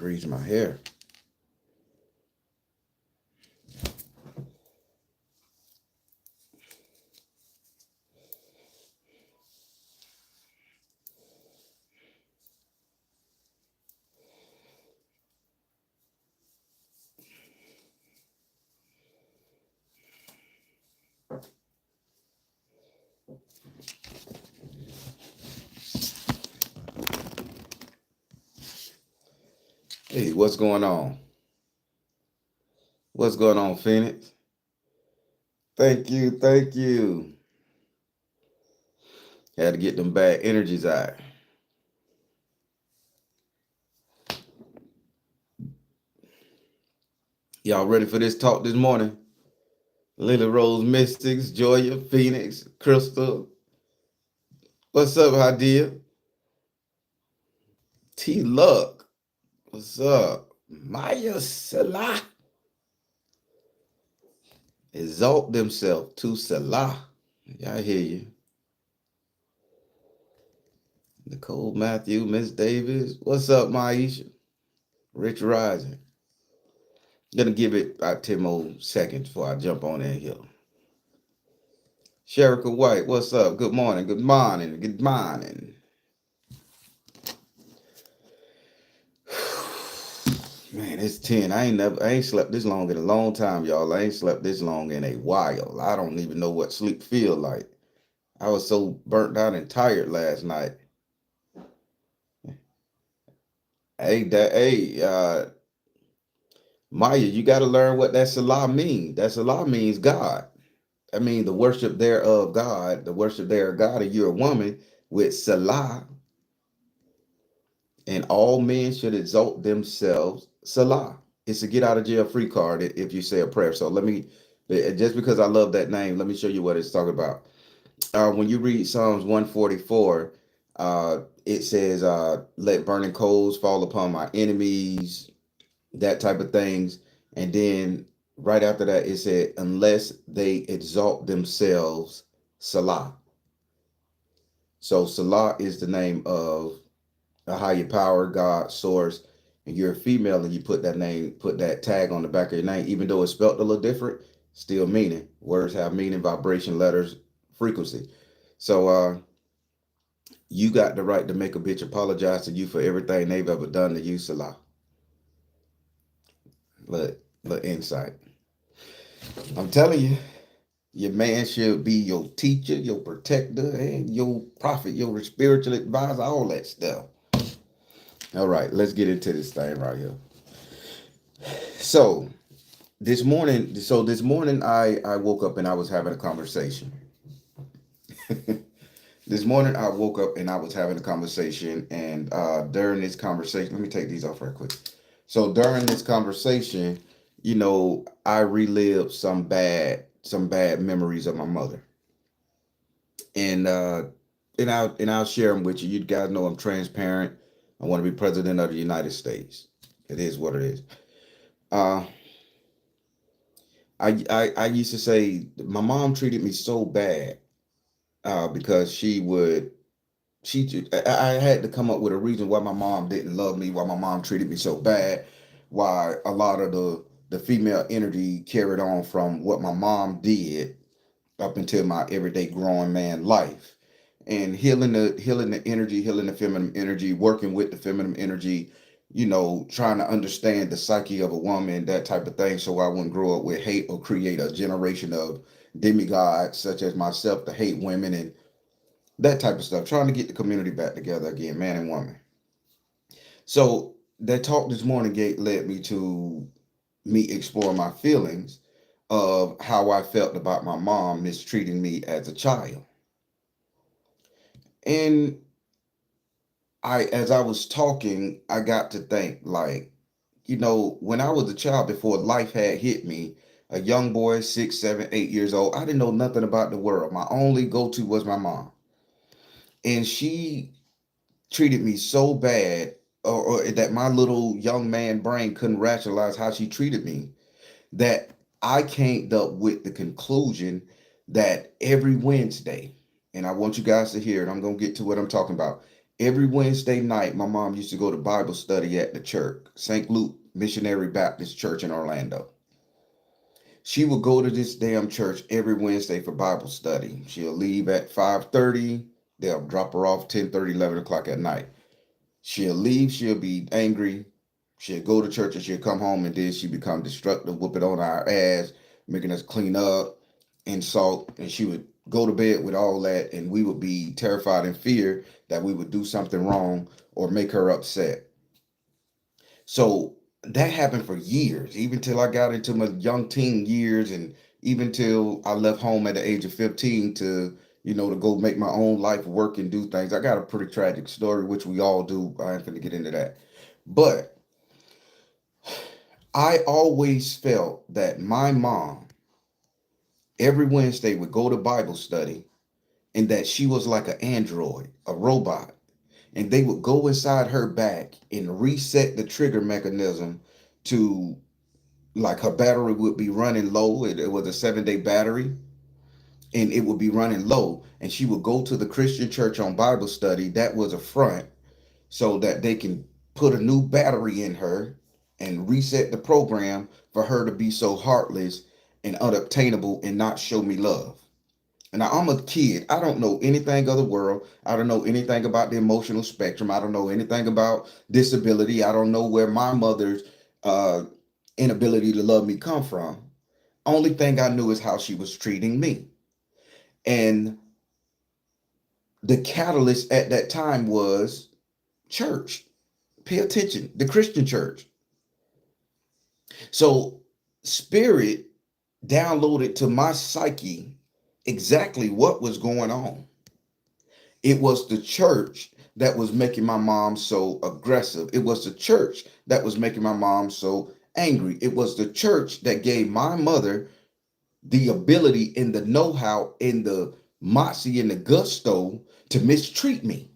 grease my hair. Hey, what's going on? What's going on, Phoenix? Thank you, thank you. Had to get them bad energies out. Y'all ready for this talk this morning? Lily Rose Mystics, Joya, Phoenix, Crystal. What's up, Hadia? T Luck. What's up? Maya Salah. Exalt themselves to Salah. Yeah, I hear you. Nicole Matthew, Miss Davis. What's up, Maisha? Rich Rising. Gonna give it about 10 more seconds before I jump on in here. Sherika White, what's up? Good morning, good morning, good morning. Man, it's 10. I ain't slept this long in a long time, y'all. I ain't slept this long in a while. I don't even know what sleep feel like. I was so burnt out and tired last night. Maya, you got to learn what that Salah means. That Salah means God. I mean, the worship there of God, the worship there of God, and you're a woman with Salah, and all men should exalt themselves. Salah. It's a get out of jail free card if you say a prayer. So just because I love that name, let me show you what it's talking about. When you read Psalms 144, it says, let burning coals fall upon my enemies, that type of things. And then right after that, it said, unless they exalt themselves, Salah. So Salah is the name of a higher power, God, source, and you're a female and you put that tag on the back of your name, even though it's spelled a little different, still meaning. Words have meaning, vibration, letters, frequency. So you got the right to make a bitch apologize to you for everything they've ever done to you, Salah. Look, insight. I'm telling you, your man should be your teacher, your protector, and your prophet, your spiritual advisor, all that stuff. All right, let's get into this thing right here. So this morning, I woke up and I was having a conversation. This morning I woke up and I was having a conversation, and during this conversation, let me take these off right quick. So during this conversation, I relived some bad memories of my mother, and I'll share them with you. You guys know I'm transparent. I want to be president of the United States. It is what it is. I used to say my mom treated me so bad because I had to come up with a reason why my mom didn't love me, why my mom treated me so bad, why a lot of the female energy carried on from what my mom did up until my everyday growing man life. And healing the energy, healing the feminine energy, working with the feminine energy, trying to understand the psyche of a woman, that type of thing, so I wouldn't grow up with hate or create a generation of demigods such as myself to hate women and that type of stuff, trying to get the community back together again, man and woman. So that talk this morning led me to me explore my feelings of how I felt about my mom mistreating me as a child. And as I was talking, I got to think, like, when I was a child, before life had hit me, a young boy, 6, 7, 8 years old, I didn't know nothing about the world. My only go-to was my mom. And she treated me so bad, or that my little young man brain couldn't rationalize how she treated me, that I came up with the conclusion that every Wednesday, and I want you guys to hear it, I'm going to get to what I'm talking about. Every Wednesday night, my mom used to go to Bible study at the church, St. Luke Missionary Baptist Church in Orlando. She would go to this damn church every Wednesday for Bible study. She'll leave at 5:30. They'll drop her off 10:30, 11 o'clock at night. She'll leave, she'll be angry. She'll go to church and she'll come home, and then she become destructive, whooping on our ass, making us clean up, insult, and she would go to bed with all that, and we would be terrified and fear that we would do something wrong or make her upset. So that happened for years, even till I got into my young teen years, and even till I left home at the age of 15 to, to go make my own life work and do things. I got a pretty tragic story, which we all do. I ain't gonna get into that. But I always felt that my mom every Wednesday would go to Bible study, and that she was like an android, a robot. And they would go inside her back and reset the trigger mechanism to, like, her battery would be running low. It was a 7-day battery, and it would be running low. And she would go to the Christian church on Bible study. That was a front so that they can put a new battery in her and reset the program for her to be so heartless and unobtainable and not show me love. And now I'm a kid. I don't know anything of the world. I don't know anything about the emotional spectrum. I don't know anything about disability. I don't know where my mother's uh, inability to love me come from. Only thing I knew is how she was treating me. And the catalyst at that time was church. Pay attention, the Christian church. So spirit downloaded to my psyche exactly what was going on. It was the church that was making my mom so aggressive. It was the church that was making my mom so angry. It was the church that gave my mother the ability and the know-how and the moxie and the gusto to mistreat me.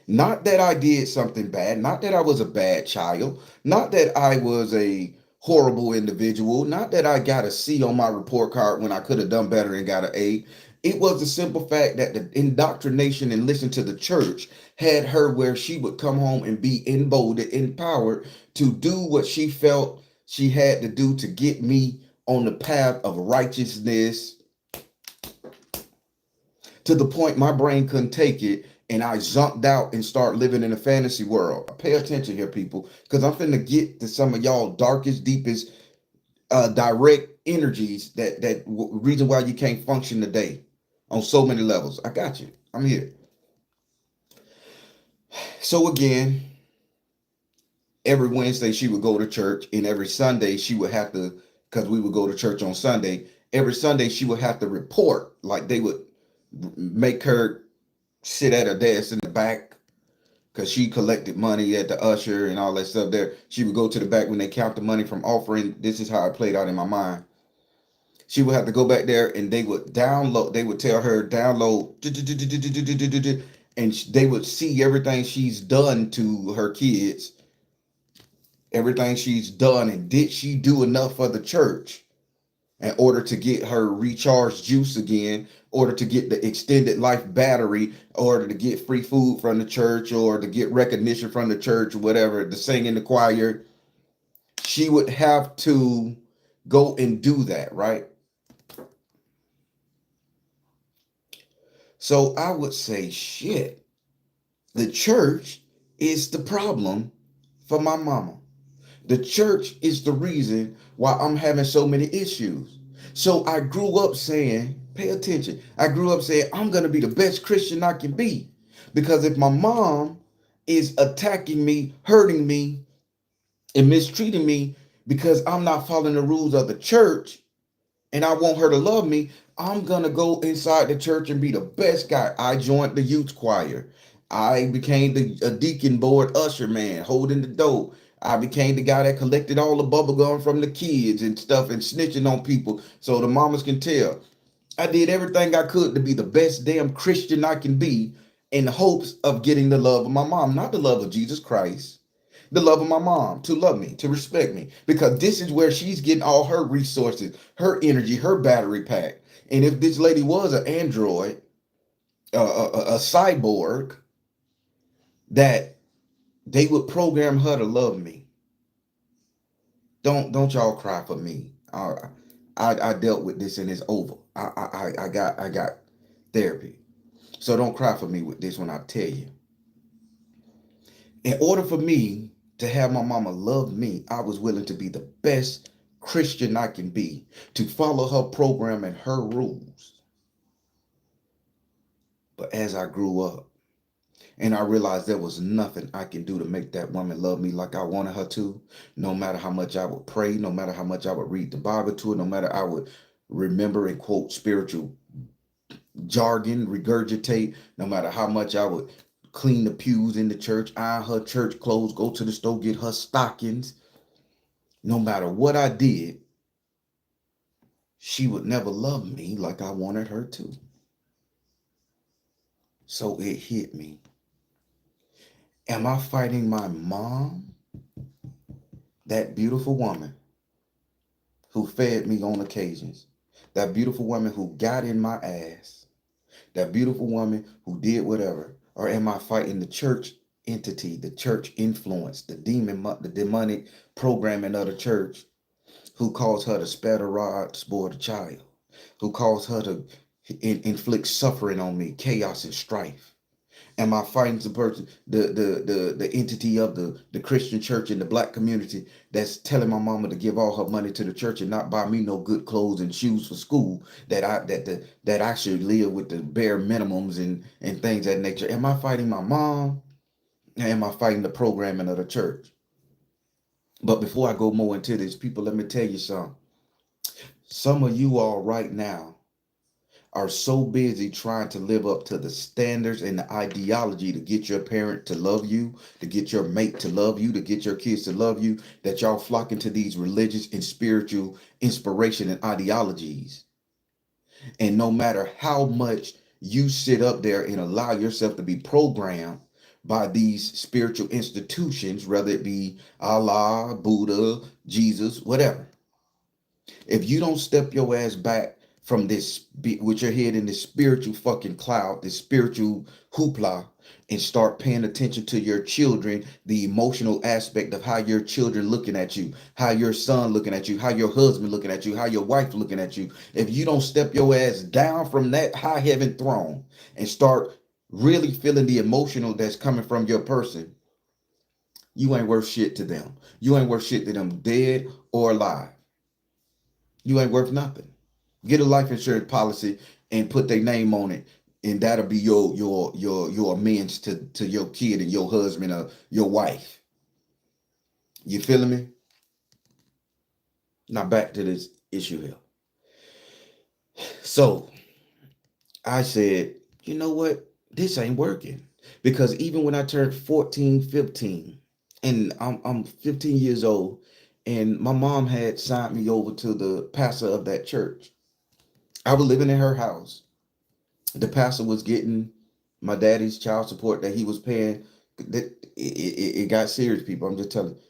Not that I did something bad, not that I was a bad child, not that I was a horrible individual, not that I got a C on my report card when I could have done better and got an A. It was the simple fact that the indoctrination and listen to the church had her where she would come home and be emboldened, empowered to do what she felt she had to do to get me on the path of righteousness, to the point my brain couldn't take it, and I zonked out and start living in a fantasy world. Pay attention here, people, because I'm finna get to some of y'all darkest, deepest, direct energies reason why you can't function today on so many levels. I got you. I'm here. So again, every Wednesday she would go to church, and every Sunday she would have to, because we would go to church on Sunday. Every Sunday she would have to report, like they would make her sit at a desk in the back because she collected money at the usher and all that stuff there. She would go to the back when they count the money from offering. This is how it played out in my mind. She would have to go back there, and they would download. They would tell her download, and they would see everything she's done to her kids, everything she's done, and did she do enough for the church in order to get her recharged juice again, order to get the extended life battery, order to get free food from the church, or to get recognition from the church, or whatever, to sing in the choir. She would have to go and do that, right? So I would say, shit, the church is the problem for my mama. The church is the reason why I'm having so many issues. So I grew up saying, pay attention. I grew up saying, I'm going to be the best Christian I can be. Because if my mom is attacking me, hurting me, and mistreating me because I'm not following the rules of the church, and I want her to love me, I'm going to go inside the church and be the best guy. I joined the youth choir. I became a deacon board usher man, holding the door. I became the guy that collected all the bubble gum from the kids and stuff and snitching on people so the mamas can tell. I did everything I could to be the best damn Christian I can be in hopes of getting the love of my mom, not the love of Jesus Christ, the love of my mom, to love me, to respect me, because this is where she's getting all her resources, her energy, her battery pack. And if this lady was an android, a cyborg that they would program her to love me. Don't y'all cry for me. I dealt with this and it's over. I got therapy. So don't cry for me with this when I tell you. In order for me to have my mama love me, I was willing to be the best Christian I can be, to follow her program and her rules. But as I grew up and I realized there was nothing I can do to make that woman love me like I wanted her to, no matter how much I would pray, no matter how much I would read the Bible to her, no matter I would remember and quote spiritual jargon, regurgitate, no matter how much I would clean the pews in the church, iron her church clothes, go to the store, get her stockings, no matter what I did, she would never love me like I wanted her to. So it hit me. Am I fighting my mom? That beautiful woman who fed me on occasions. That beautiful woman who got in my ass. That beautiful woman who did whatever. Or am I fighting the church entity, the church influence, the demonic programming of the church, who caused her to spare the rod, spoil the child, who caused her to inflict suffering on me, chaos and strife? Am I fighting the person, the entity of the Christian church and the black community that's telling my mama to give all her money to the church and not buy me no good clothes and shoes for school, that I should live with the bare minimums and things of that nature? Am I fighting my mom? Or am I fighting the programming of the church? But before I go more into this, people, let me tell you something. Some of you all right now are so busy trying to live up to the standards and the ideology to get your parent to love you, to get your mate to love you, to get your kids to love you, that y'all flock into these religious and spiritual inspiration and ideologies. And no matter how much you sit up there and allow yourself to be programmed by these spiritual institutions, whether it be Allah, Buddha, Jesus, whatever, if you don't step your ass back from this, with your head in this spiritual fucking cloud, this spiritual hoopla, and start paying attention to your children, the emotional aspect of how your children looking at you, how your son looking at you, how your husband looking at you, how your wife looking at you. If you don't step your ass down from that high heaven throne and start really feeling the emotional that's coming from your person, you ain't worth shit to them. You ain't worth shit to them, dead or alive. You ain't worth nothing. Get a life insurance policy and put their name on it, and that'll be your amends to your kid and your husband or your wife. You feeling me? Now back to this issue here. So I said, you know what? This ain't working. Because even when I turned 14, 15, and I'm 15 years old, and my mom had signed me over to the pastor of that church. I was living in her house. The pastor was getting my daddy's child support that he was paying. It got serious, people. I'm just telling you.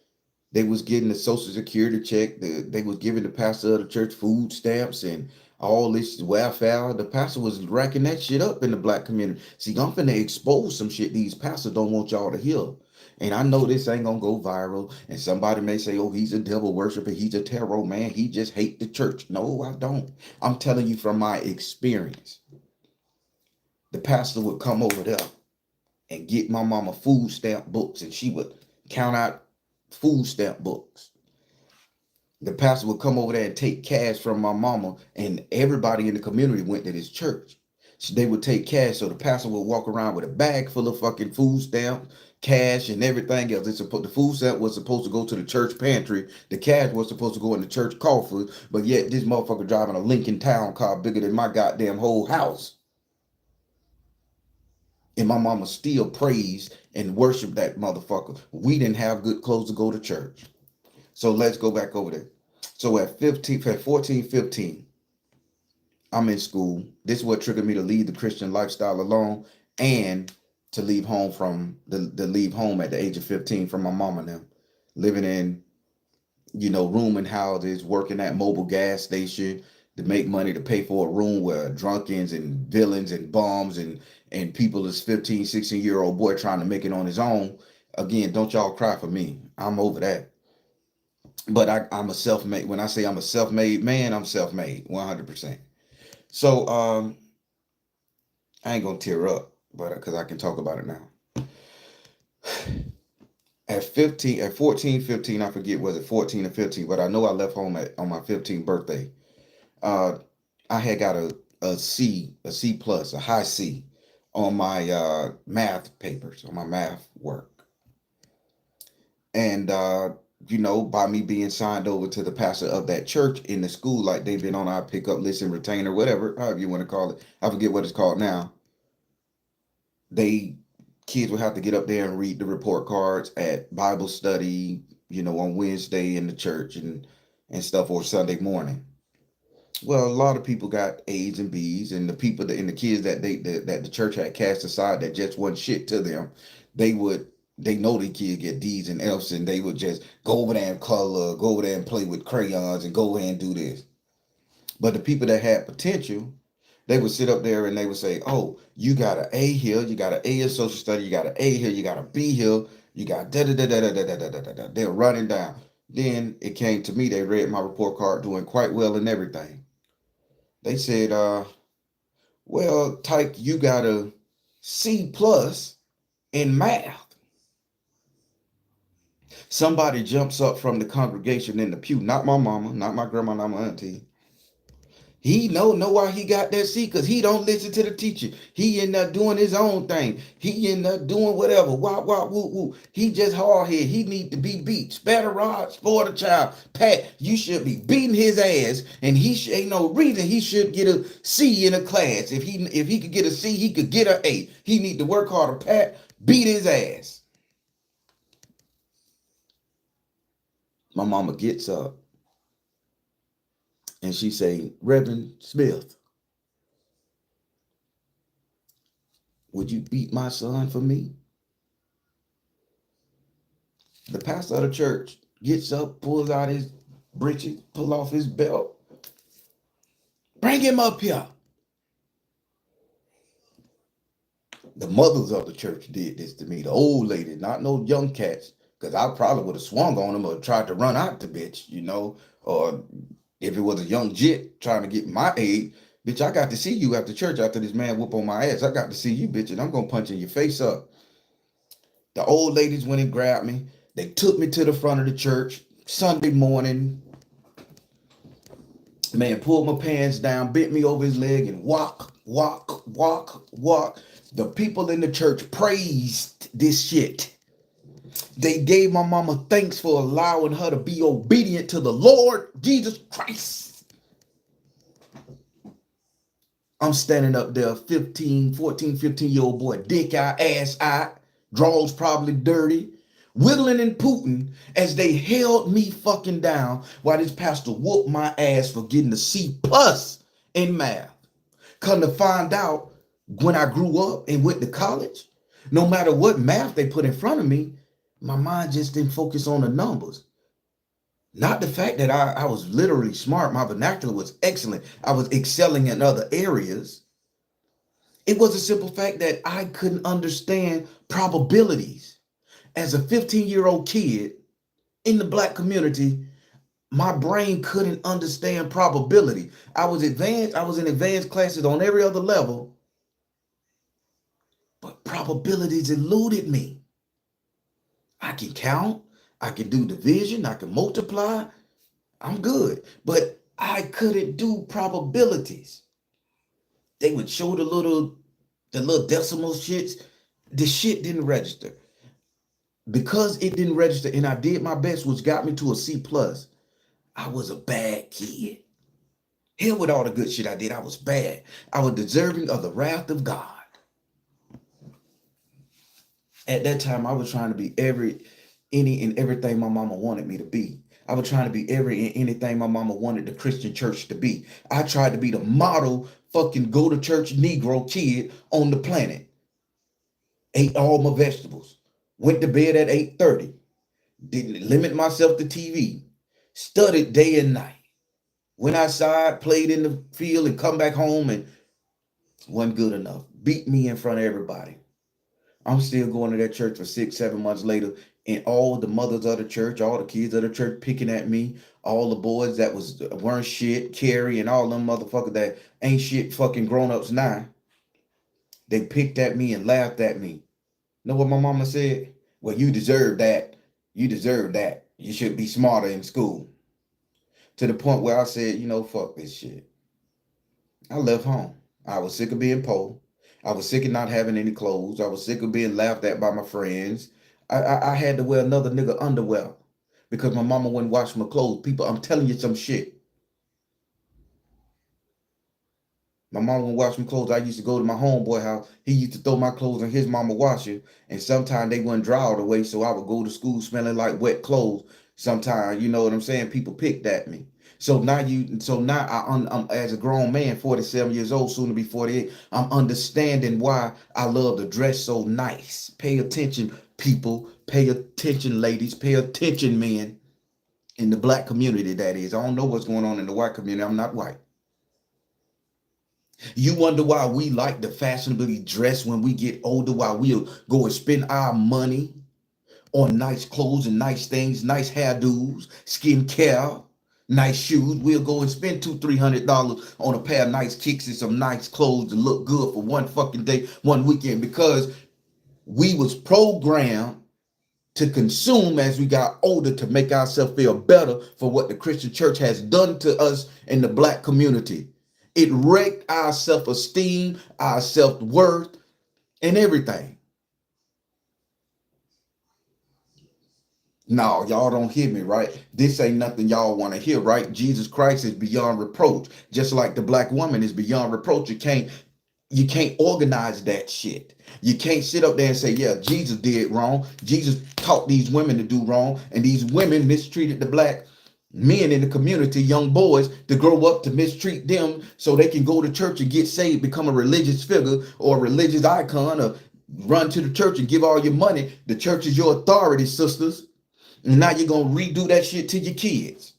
They was getting the social security check. They was giving the pastor of the church food stamps and all this welfare. The pastor was racking that shit up in the black community. See, I'm finna expose some shit these pastors don't want y'all to hear. And I know this ain't gonna go viral. And somebody may say, oh, he's a devil worshiper. He's a terror man. He just hate the church. No, I don't. I'm telling you from my experience. The pastor would come over there and get my mama food stamp books, and she would count out food stamp books. The pastor would come over there and take cash from my mama, and everybody in the community went to this church. So they would take cash. So the pastor would walk around with a bag full of fucking food stamps, cash, and everything else. The food stamp was supposed to go to the church pantry. The cash was supposed to go in the church coffers. But yet this motherfucker driving a Lincoln Town car bigger than my goddamn whole house. And my mama still praised and worshiped that motherfucker. We didn't have good clothes to go to church. So let's go back over there. So at 14, 15, I'm in school. This is what triggered me to leave the Christian lifestyle alone and to leave home leave home at the age of 15 from my mama and them. Living in, room and houses, working at mobile gas station, to make money to pay for a room where drunkens and villains and bombs and people is 15, 16-year-old boy trying to make it on his own. Again, don't y'all cry for me. I'm over that. But I'm a self-made. When I say I'm a self-made man, I'm self-made 100%. So I ain't gonna tear up, but because I can talk about it now. At 15, at 14, 15, I forget, was it 14 or 15, but I know I left home on my 15th birthday. Uh, I had got a C plus, a high C on my math papers, on my math work. And by me being signed over to the pastor of that church in the school, like they've been on our pickup list and retainer, whatever, however you want to call it. I forget what it's called now. They kids would have to get up there and read the report cards at Bible study, on Wednesday in the church and stuff, or Sunday morning. Well, a lot of people got A's and B's, and the people and the kids that the church had cast aside that just wasn't shit to them, they know the kids get D's and F's, and they would just go over there and color, go over there and play with crayons, and go ahead and do this. But the people that had potential, they would sit up there and they would say, "Oh, you got an A here, you got an A in social study, you got an A here, you got a B here, you got da da da da da da da da da da da." They're running down. Then it came to me. They read my report card, doing quite well and everything. They said, "Well, Tyke, you got a C plus in math." Somebody jumps up from the congregation in the pew, not my mama, not my grandma, not my auntie. He know why he got that seat, because he don't listen to the teacher. He in there doing his own thing. He in there doing whatever. Wah, wah, woo, woo. He just hard head. He need to be beat. Spare rod, spoil the child. Pat, you should be beating his ass, and ain't no reason he should get a C in a class. If he could get a C, he could get an A. He need to work harder. Pat, beat his ass. My mama gets up and she say, "Reverend Smith, would you beat my son for me?" The pastor of the church gets up, pulls out his breeches, pull off his belt. "Bring him up here." The mothers of the church did this to me, the old ladies, not no young cats, because I probably would have swung on them or tried to run out the bitch, or if it was a young jit trying to get my aid, "Bitch, I got to see you after church after this man whoop on my ass. I got to see you, bitch, and I'm going to punch in your face up." The old ladies went and grabbed me. They took me to the front of the church Sunday morning. Man pulled my pants down, bent me over his leg, and walk, walk, walk, walk. The people in the church praised this shit. They gave my mama thanks for allowing her to be obedient to the Lord Jesus Christ. I'm standing up there, 15-year-old boy, dick out, ass out, drawers probably dirty, wiggling and pooting as they held me fucking down while this pastor whooped my ass for getting a C plus in math. Come to find out, when I grew up and went to college, no matter what math they put in front of me, my mind just didn't focus on the numbers. Not the fact that I was literally smart. My vernacular was excellent. I was excelling in other areas. It was a simple fact that I couldn't understand probabilities. As a 15-year-old kid in the Black community, my brain couldn't understand probability. I was advanced. I was in advanced classes on every other level, but probabilities eluded me. I can count. I can do division. I can multiply. I'm good. But I couldn't do probabilities. They would show the little decimal shits. The shit didn't register. Because it didn't register and I did my best, which got me to a C plus, I was a bad kid. Hell with all the good shit I did, I was bad. I was deserving of the wrath of God. At that time, I was trying to be any and everything my mama wanted me to be. I was trying to be every and anything my mama wanted the Christian church to be. I tried to be the model fucking go to church Negro kid on the planet. Ate all my vegetables. Went to bed at 8:30. Didn't limit myself to TV. Studied day and night. Went outside, played in the field, and come back home and wasn't good enough. Beat me in front of everybody. I'm still going to that church for 6, 7 months later, and all the mothers of the church, all the kids of the church picking at me, all the boys that weren't shit, Carrie and all them motherfuckers that ain't shit fucking grown-ups now, they picked at me and laughed at me. Know what my mama said? Well, you deserve that. You deserve that. You should be smarter in school. To the point where I said, fuck this shit. I left home. I was sick of being poor. I was sick of not having any clothes. I was sick of being laughed at by my friends. I had to wear another nigga underwear because my mama wouldn't wash my clothes. People, I'm telling you some shit. My mama would wash my clothes. I used to go to my homeboy house. He used to throw my clothes in his mama washer, and sometimes they wouldn't dry all the way, so I would go to school smelling like wet clothes. Sometimes, you know what I'm saying? People picked at me. So now I'm as a grown man, 47 years old, soon to be 48. I'm understanding why I love to dress so nice. Pay attention, people. Pay attention, ladies. Pay attention, men. In the black community, that is. I don't know what's going on in the white community. I'm not white. You wonder why we like to fashionably dress when we get older, why we'll go and spend our money on nice clothes and nice things, nice hairdos, skincare, nice shoes. We'll go and spend $200-300 on a pair of nice kicks and some nice clothes to look good for one fucking day, one weekend, because we was programmed to consume as we got older to make ourselves feel better for what the Christian church has done to us in the black community. It wrecked our self-esteem, our self-worth, and everything. No, y'all don't hear me, right? This ain't nothing y'all want to hear, right? Jesus Christ is beyond reproach. Just like the black woman is beyond reproach. You can't organize that shit. You can't sit up there and say, yeah, Jesus did wrong. Jesus taught these women to do wrong, and these women mistreated the black men in the community, young boys, to grow up to mistreat them so they can go to church and get saved, become a religious figure or a religious icon, or run to the church and give all your money. The church is your authority, sisters. And now you're going to redo that shit to your kids.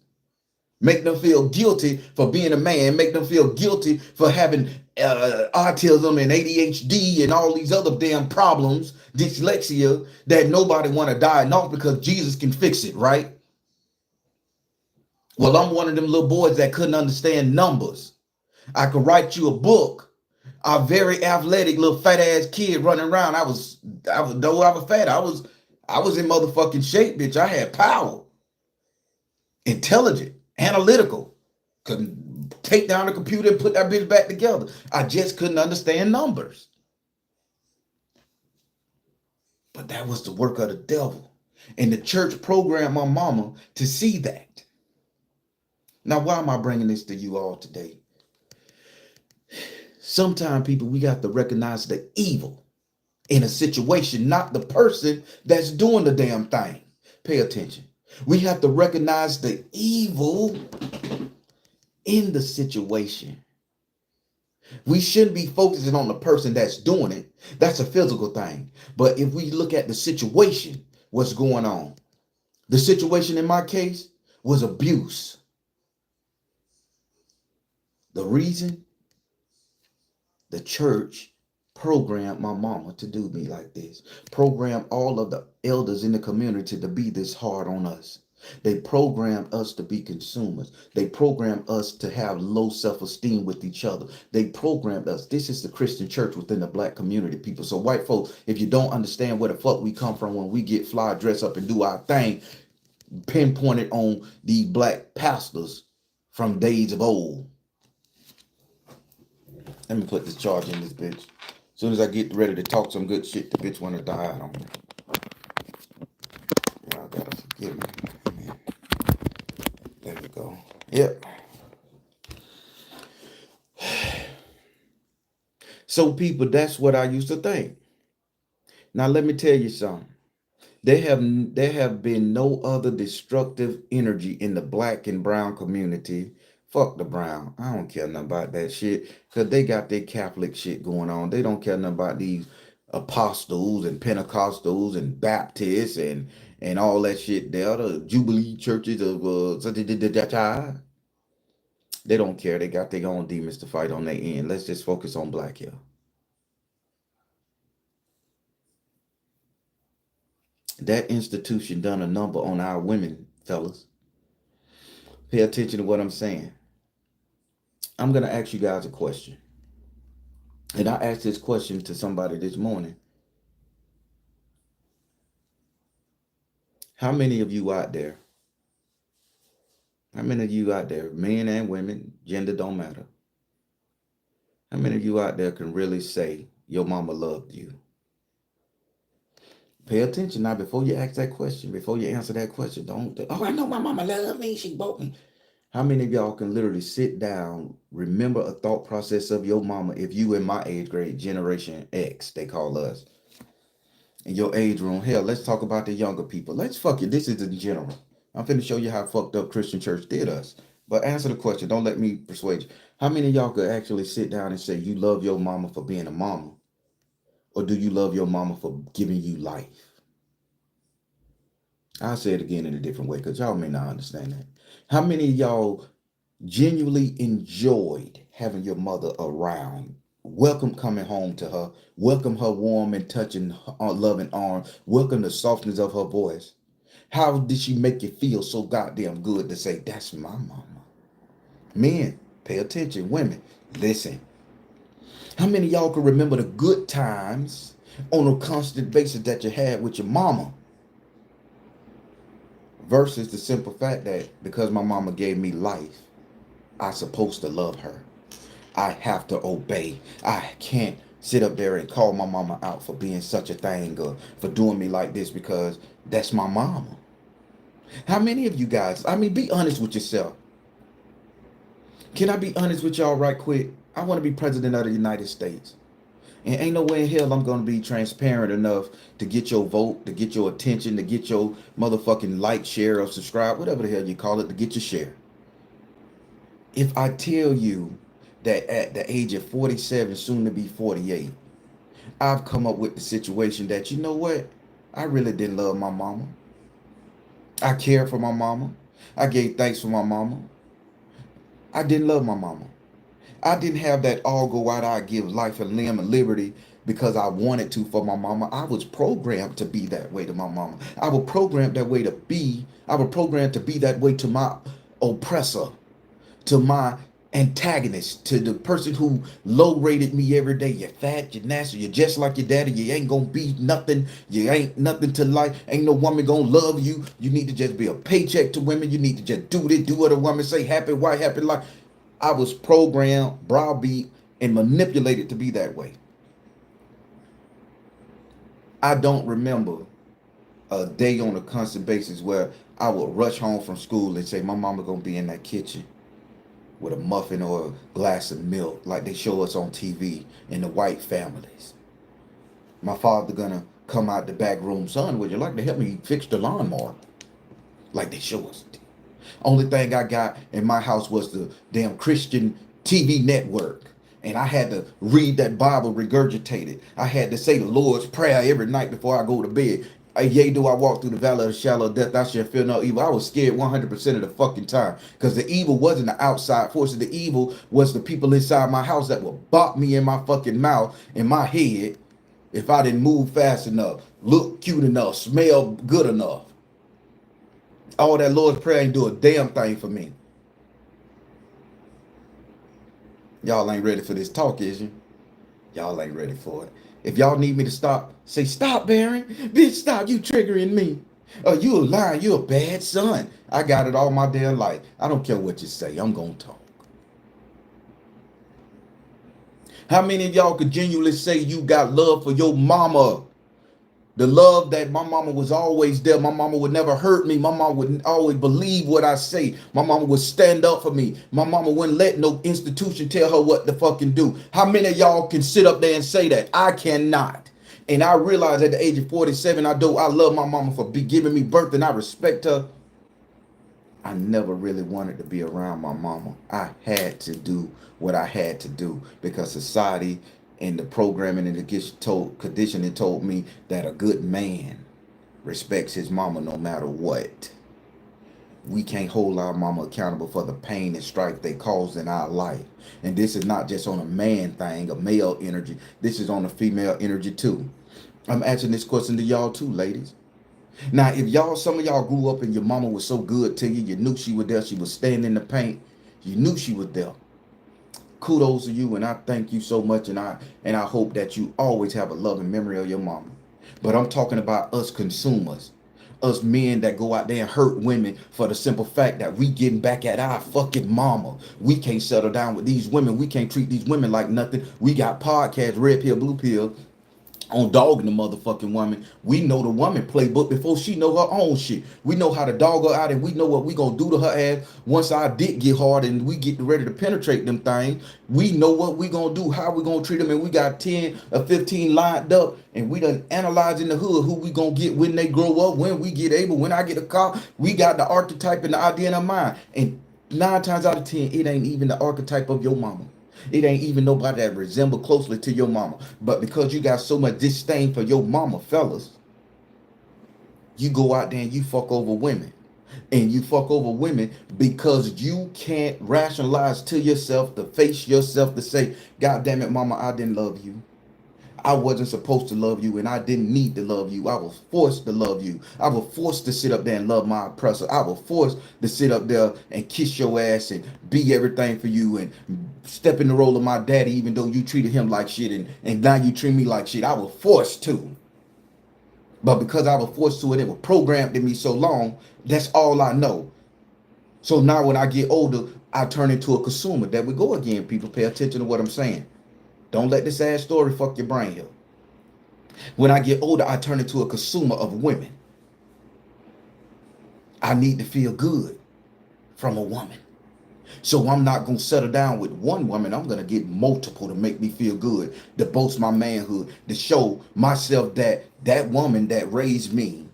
Make them feel guilty for being a man. Make them feel guilty for having autism and ADHD and all these other damn problems, dyslexia, that nobody want to diagnose because Jesus can fix it, right? Well, I'm one of them little boys that couldn't understand numbers. I could write you a book. A very athletic little fat ass kid running around. Though I was fat, I was in motherfucking shape, bitch. I had power, intelligent, analytical. Could take down the computer and put that bitch back together. I just couldn't understand numbers. But that was the work of the devil. And the church programmed my mama to see that. Now, why am I bringing this to you all today? Sometimes, people, we got to recognize the evil in a situation, not the person that's doing the damn thing. Pay attention. We have to recognize the evil in the situation. We shouldn't be focusing on the person that's doing it. That's a physical thing. But if we look at the situation, what's going on? The situation in my case was abuse. The reason? The church programmed my mama to do me like this. Programmed all of the elders in the community to be this hard on us. They programmed us to be consumers. They programmed us to have low self-esteem with each other. They programmed us. This is the Christian church within the black community, people. So white folks, if you don't understand where the fuck we come from when we get fly, dress up and do our thing, pinpoint it on these black pastors from days of old. Let me put this charge in this bitch. As soon as I get ready to talk some good shit, the bitch want to die out on me. Y'all gotta forgive me. There we go. Yep. So people, that's what I used to think. Now let me tell you something. There have been no other destructive energy in the black and brown community. Fuck the brown. I don't care nothing about that shit. Cause they got their Catholic shit going on. They don't care nothing about these apostles and Pentecostals and Baptists and all that shit there. The Jubilee churches of They don't care. They got their own demons to fight on their end. Let's just focus on black here. That institution done a number on our women, fellas. Pay attention to what I'm saying. I'm going to ask you guys a question. And I asked this question to somebody this morning. How many of you out there, how many of you out there, men and women, gender don't matter. How many of you out there can really say your mama loved you? Pay attention now before you ask that question, before you answer that question. Don't think, oh, I know my mama loved me. She bought me. How many of y'all can literally sit down, remember a thought process of your mama if you in my age grade, Generation X, they call us, in your age room? Hell, let's talk about the younger people. Let's fuck it. This is in general. I'm finna show you how fucked up Christian church did us. But answer the question. Don't let me persuade you. How many of y'all could actually sit down and say you love your mama for being a mama? Or do you love your mama for giving you life? I'll say it again in a different way because y'all may not understand that. How many of y'all genuinely enjoyed having your mother around? Welcome coming home to her. Welcome her warm and touching, loving arms. Welcome the softness of her voice. How did she make you feel so goddamn good to say, that's my mama? Men, pay attention. Women, listen. How many of y'all can remember the good times on a constant basis that you had with your mama versus the simple fact that because my mama gave me life, I supposed to love her. I have to obey. I can't sit up there and call my mama out for being such a thing or for doing me like this because that's my mama. How many of you guys, I mean, be honest with yourself. Can I be honest with y'all right quick? I want to be president of the United States. And ain't no way in hell I'm going to be transparent enough to get your vote, to get your attention, to get your motherfucking like, share, or subscribe, whatever the hell you call it, to get your share. If I tell you that at the age of 47, soon to be 48, I've come up with the situation that, you know what? I really didn't love my mama. I cared for my mama. I gave thanks for my mama. I didn't love my mama. I didn't have that all go out, I give life and limb and liberty because I wanted to for my mama. I was programmed to be that way to my mama. I was programmed that way to be. I was programmed to be that way to my oppressor, to my antagonist, to the person who low rated me every day. You're fat, you're nasty, you're just like your daddy. You ain't gonna be nothing. You ain't nothing to life. Ain't no woman gonna love you. You need to just be a paycheck to women. You need to just do this, do what a woman say, happy wife, happy life. I was programmed, browbeat, and manipulated to be that way. I don't remember a day on a constant basis where I would rush home from school and say, my mama gonna be in that kitchen with a muffin or a glass of milk like they show us on TV in the white families. My father gonna come out the back room, son, would you like to help me fix the lawnmower? Like they show us. Only thing I got in my house was the damn Christian TV network. And I had to read that Bible regurgitated. I had to say the Lord's Prayer every night before I go to bed. Yea, do I walk through the valley of the shadow of death, I shall fear no evil. I was scared 100% of the fucking time. Because the evil wasn't the outside forces. The evil was the people inside my house that would bop me in my fucking mouth, in my head, if I didn't move fast enough, look cute enough, smell good enough. All that Lord's Prayer ain't do a damn thing for me. Y'all ain't ready for this talk, is you? Y'all ain't ready for it. If y'all need me to stop, say, stop, Baron. Bitch, stop. You triggering me. Oh, you a liar. You a bad son. I got it all my damn life. I don't care what you say. I'm going to talk. How many of y'all could genuinely say you got love for your mama? The love that my mama was always there. My mama would never hurt me. My mama would always believe what I say. My mama would stand up for me. My mama wouldn't let no institution tell her what to fucking do. How many of y'all can sit up there and say that? I cannot. And I realize at the age of 47, I love my mama for giving me birth and I respect her. I never really wanted to be around my mama. I had to do what I had to do because society and the programming and the conditioning told me that a good man respects his mama no matter what. we can't hold our mama accountable for the pain and strife they caused in our life. And this is not just on a man thing, a male energy. This is on a female energy too. I'm asking this question to y'all too, ladies. Now, if y'all, some of y'all grew up and your mama was so good to you, you knew she was there, she was standing in the paint, you knew she was there. Kudos to you, and I thank you so much, and I hope that you always have a loving memory of your mama. But I'm talking about us consumers, us men that go out there and hurt women for the simple fact that we getting back at our fucking mama. We can't settle down with these women. We can't treat these women like nothing. We got podcasts, red pill, blue pill, on dogging the motherfucking woman. We know the woman playbook before she know her own shit. We know how to dog her out, and we know what we gonna do to her ass once our dick get hard and we get ready to penetrate them things. We know what we gonna do, how we gonna treat them, and we got 10 or 15 lined up, and we done analyze in the hood who we gonna get when they grow up, when we get able, when I get a car. We got the archetype and the idea in our mind, and 9 times out of 10, it ain't even the archetype of your mama. It ain't even nobody that resemble closely to your mama. But because you got so much disdain for your mama, fellas, you go out there and you fuck over women. And you fuck over women because you can't rationalize to yourself, to face yourself, to say, God damn it, mama, I didn't love you. I wasn't supposed to love you, and I didn't need to love you. I was forced to love you. I was forced to sit up there and love my oppressor. I was forced to sit up there and kiss your ass and be everything for you and step in the role of my daddy, even though you treated him like shit, and now you treat me like shit. I was forced to. But because I was forced to, and it was programmed in me so long, that's all I know. So now when I get older, I turn into a consumer. There we go again, people. Pay attention to what I'm saying. Don't let this sad story fuck your brain here. When I get older, I turn into a consumer of women. I need to feel good from a woman. So I'm not going to settle down with one woman. I'm going to get multiple to make me feel good, to boast my manhood, to show myself that that woman that raised me,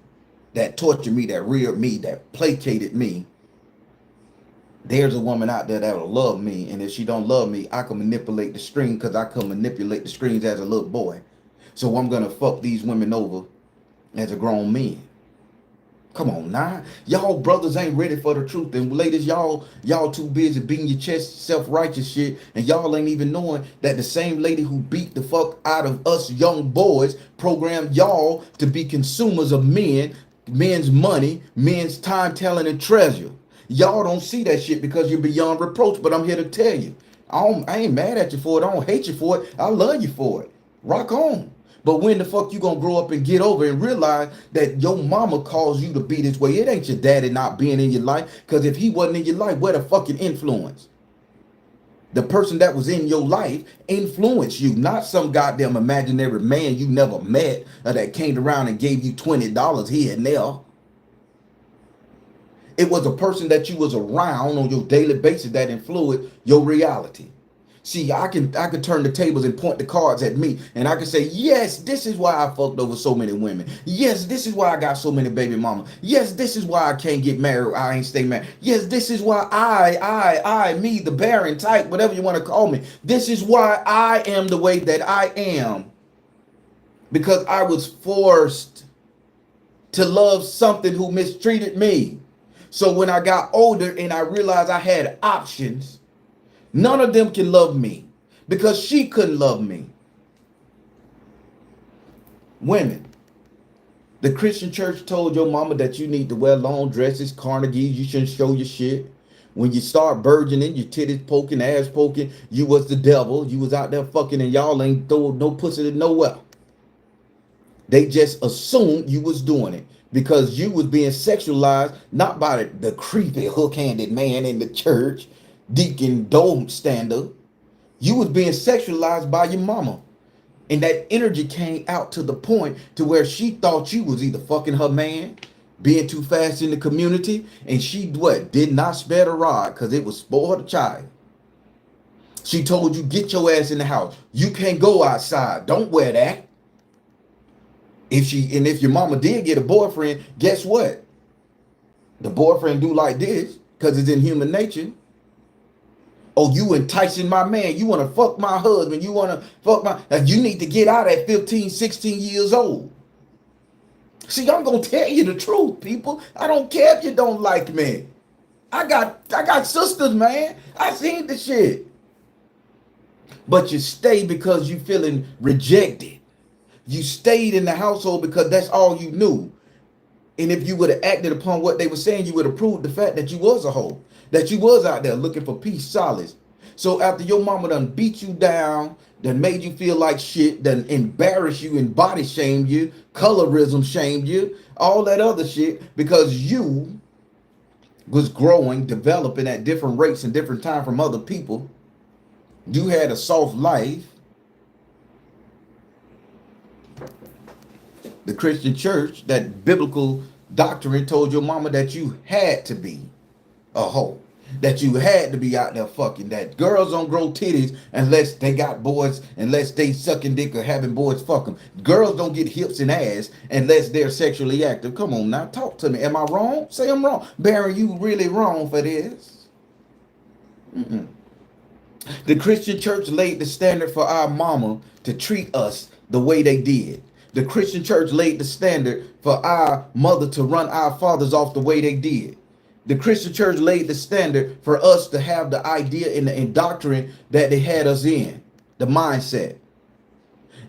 that tortured me, that reared me, that placated me, there's a woman out there that'll love me, and if she don't love me, I can manipulate the string because I can manipulate the strings as a little boy. So I'm gonna fuck these women over as a grown man. Come on now. Y'all brothers ain't ready for the truth. And ladies, y'all too busy beating your chest, self-righteous shit, and y'all ain't even knowing that the same lady who beat the fuck out of us young boys programmed y'all to be consumers of men, men's money, men's time, talent, and treasure. Y'all don't see that shit because you're beyond reproach, but I'm here to tell you. I ain't mad at you for it. I don't hate you for it. I love you for it. Rock on. But when the fuck you gonna grow up and get over and realize that your mama caused you to be this way? It ain't your daddy not being in your life. Because if he wasn't in your life, where the fucking influence? The person that was in your life influenced you, not some goddamn imaginary man you never met or that came around and gave you $20 here and there. It was a person that you was around on your daily basis that influenced your reality. See, I can turn the tables and point the cards at me, and I can say, yes, this is why I fucked over so many women. Yes, this is why I got so many baby mamas. Yes, this is why I can't get married. I ain't stay married. Yes, this is why me, the barren type, whatever you want to call me. This is why I am the way that I am. Because I was forced to love something who mistreated me. So when I got older and I realized I had options, none of them can love me because she couldn't love me. Women, the Christian church told your mama that you need to wear long dresses, Carnegies, you shouldn't show your shit. When you start burgeoning, your titties poking, ass poking, you was the devil. You was out there fucking and y'all ain't throw no pussy to nowhere. They just assumed you was doing it because you was being sexualized, not by the creepy hook-handed man in the church, deacon dome stander. You was being sexualized by your mama. And that energy came out to the point to where she thought you was either fucking her man, being too fast in the community, and she did not spare the rod because it was spoil the child. She told you, get your ass in the house. You can't go outside. Don't wear that. If your mama did get a boyfriend, guess what? The boyfriend do like this because it's in human nature. Oh, you enticing my man. You want to fuck my husband. You want to fuck you need to get out at 15, 16 years old. See, I'm going to tell you the truth, people. I don't care if you don't like me. I got sisters, man. I seen the shit. But you stay because you feeling rejected. You stayed in the household because that's all you knew. And if you would have acted upon what they were saying, you would have proved the fact that you was a hoe, that you was out there looking for peace, solace. So after your mama done beat you down, done made you feel like shit, done embarrassed you and body shamed you, colorism shamed you, all that other shit, because you was growing, developing at different rates and different time from other people. You had a soft life. The Christian church, that biblical doctrine told your mama that you had to be a hoe, that you had to be out there fucking, that girls don't grow titties unless they got boys, unless they sucking dick or having boys fuck them. Girls don't get hips and ass unless they're sexually active. Come on now, talk to me. Am I wrong? Say I'm wrong. Barry, you really wrong for this. Mm-mm. The Christian church laid the standard for our mama to treat us the way they did. The Christian church laid the standard for our mother to run our fathers off the way they did. The Christian church laid the standard for us to have the idea and the indoctrination that they had us in, the mindset.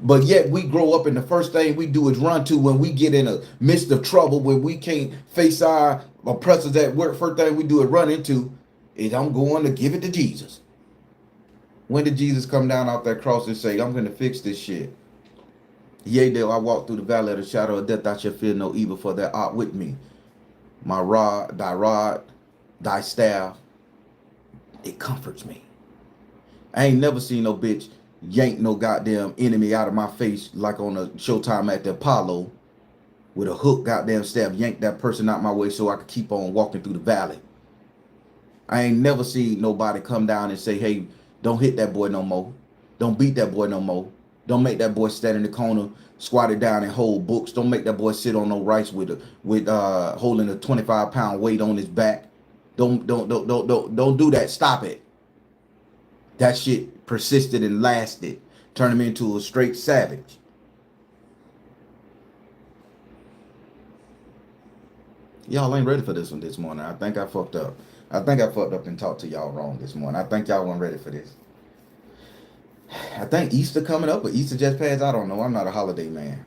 But yet we grow up and the first thing we do is run to when we get in a midst of trouble, when we can't face our oppressors at work. First thing we do is run into is I'm going to give it to Jesus. When did Jesus come down off that cross and say, I'm going to fix this shit? Yea, though I walk through the valley of the shadow of death, I shall fear no evil, for thou art with me. My rod, thy staff, it comforts me. I ain't never seen no bitch yank no goddamn enemy out of my face like on a Showtime at the Apollo with a hook goddamn stab, yank that person out my way so I could keep on walking through the valley. I ain't never seen nobody come down and say, hey, don't hit that boy no more. Don't beat that boy no more. Don't make that boy stand in the corner, squatted down and hold books. Don't make that boy sit on no rice with holding a 25-pound weight on his back. Don't do that. Stop it. That shit persisted and lasted, turned him into a straight savage. Y'all ain't ready for this one this morning. I think I fucked up. I think I fucked up and talked to y'all wrong this morning. I think y'all weren't ready for this. I think Easter coming up, but Easter just passed. I don't know. I'm not a holiday man.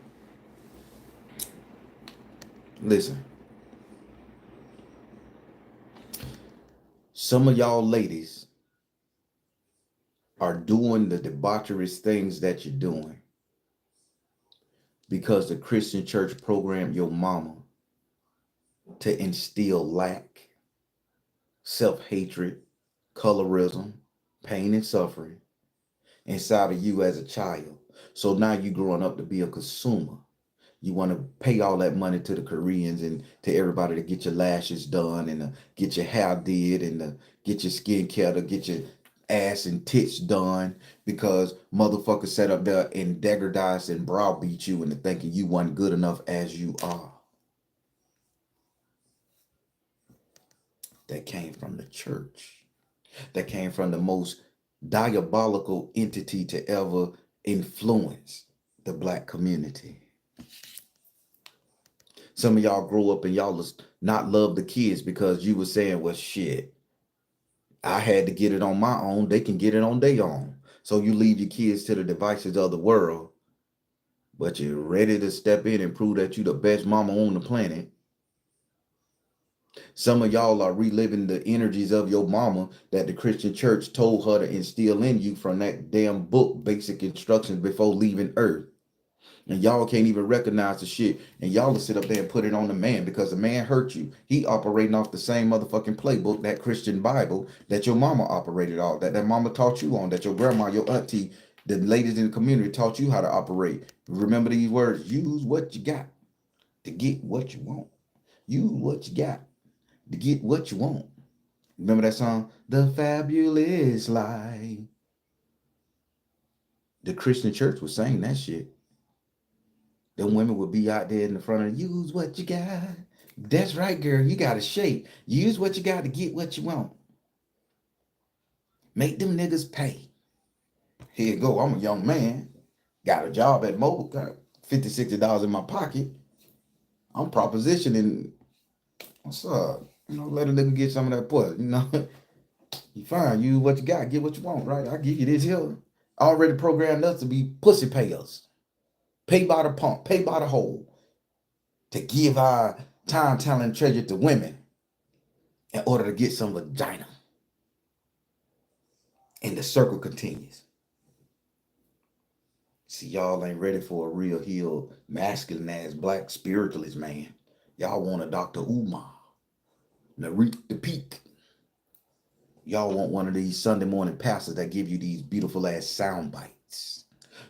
Listen. Some of y'all ladies are doing the debaucherous things that you're doing because the Christian church programmed your mama to instill lack, self-hatred, colorism, pain and suffering inside of you as a child. So now you growing up to be a consumer. You want to pay all that money to the Koreans and to everybody to get your lashes done and to get your hair did and to get your skin care, to get your ass and tits done, because motherfuckers sat up there and degradized and browbeat you into thinking you weren't good enough as you are. That came from the church. That came from the most diabolical entity to ever influence the black community. Some of y'all grow up and y'all not love the kids because you were saying, well, shit, I had to get it on my own. They can get it on their own. So you leave your kids to the devices of the world, but you're ready to step in and prove that you're the best mama on the planet. Some of y'all are reliving the energies of your mama that the Christian church told her to instill in you from that damn book, Basic Instructions Before Leaving Earth. And y'all can't even recognize the shit. And y'all will sit up there and put it on the man because the man hurt you. He operating off the same motherfucking playbook, that Christian Bible that your mama operated off, that mama taught you on, that your grandma, your auntie, the ladies in the community taught you how to operate. Remember these words: use what you got to get what you want. Use what you got to get what you want. Remember that song? The Fabulous Life. The Christian church was saying that shit. Them women would be out there in the front of, use what you got. That's right, girl. You got to shape. Use what you got to get what you want. Make them niggas pay. Here you go. I'm a young man. Got a job at Mobile. Got $50, $60 in my pocket. I'm propositioning. What's up? Let a nigga get some of that pussy. You fine, you what you got, get what you want, right? I give you this here. Already programmed us to be pussy payers. Pay by the pump, pay by the hole. To give our time, talent, and treasure to women in order to get some vagina. And the circle continues. See, y'all ain't ready for a real healed, masculine ass black spiritualist man. Y'all want a Dr. Umar, Narik the Peak. Y'all want one of these Sunday morning pastors that give you these beautiful ass sound bites.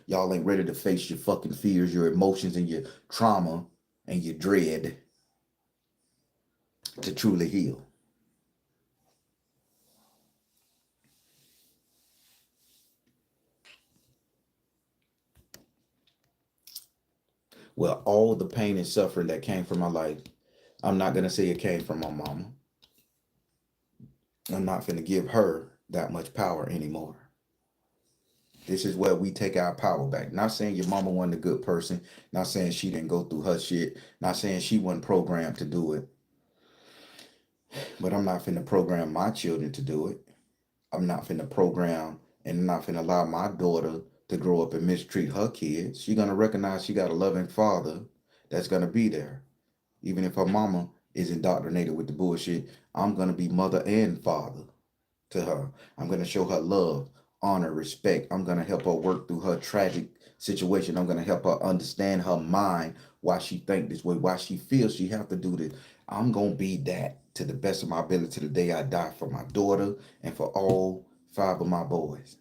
Y'all ain't ready to face your fucking fears, your emotions, and your trauma and your dread to truly heal. Well, all the pain and suffering that came from my life, I'm not going to say it came from my mama. I'm not going to give her that much power anymore. This is where we take our power back. Not saying your mama wasn't a good person. Not saying she didn't go through her shit. Not saying she wasn't programmed to do it. But I'm not finna program my children to do it. I'm not finna program and I'm not finna allow my daughter to grow up and mistreat her kids. She's gonna recognize she got a loving father that's gonna be there. Even if her mama is indoctrinated with the bullshit, I'm gonna be mother and father to her. I'm gonna show her love, honor, respect. I'm gonna help her work through her tragic situation. I'm gonna help her understand her mind, why she think this way, why she feels she have to do this. I'm gonna be that to the best of my ability to the day I die for my daughter and for all 5 of my boys.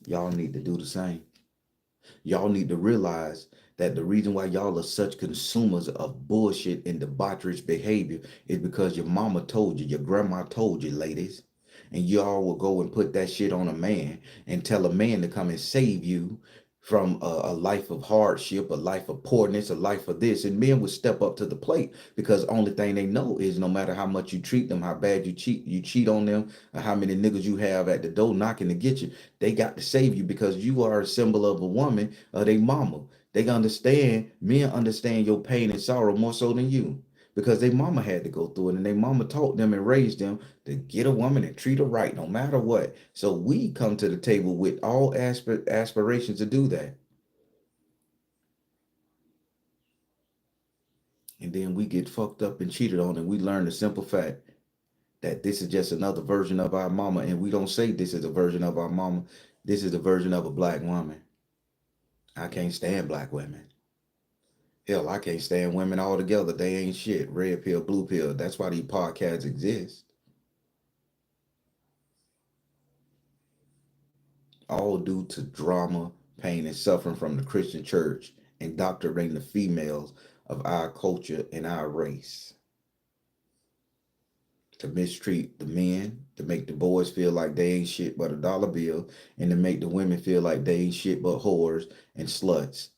Y'all need to do the same. Y'all need to realize that the reason why y'all are such consumers of bullshit and debaucherous behavior is because your mama told you, your grandma told you, ladies. And y'all will go and put that shit on a man and tell a man to come and save you from a life of hardship, a life of poorness, a life of this. And men would step up to the plate because the only thing they know is no matter how much you treat them, how bad you cheat on them, or how many niggas you have at the door knocking to get you, they got to save you because you are a symbol of a woman or they mama. They understand, men understand your pain and sorrow more so than you because they mama had to go through it and they mama taught them and raised them to get a woman and treat her right no matter what. So we come to the table with all aspirations to do that. And then we get fucked up and cheated on and we learn the simple fact that this is just another version of our mama. And we don't say this is a version of our mama. This is a version of a black woman. I can't stand black women. Hell, I can't stand women altogether. They ain't shit. Red pill, blue pill. That's why these podcasts exist. All due to drama, pain, and suffering from the Christian church, indoctrinating the females of our culture and our race. To mistreat the men, to make the boys feel like they ain't shit but a dollar bill, and to make the women feel like they ain't shit but whores and sluts.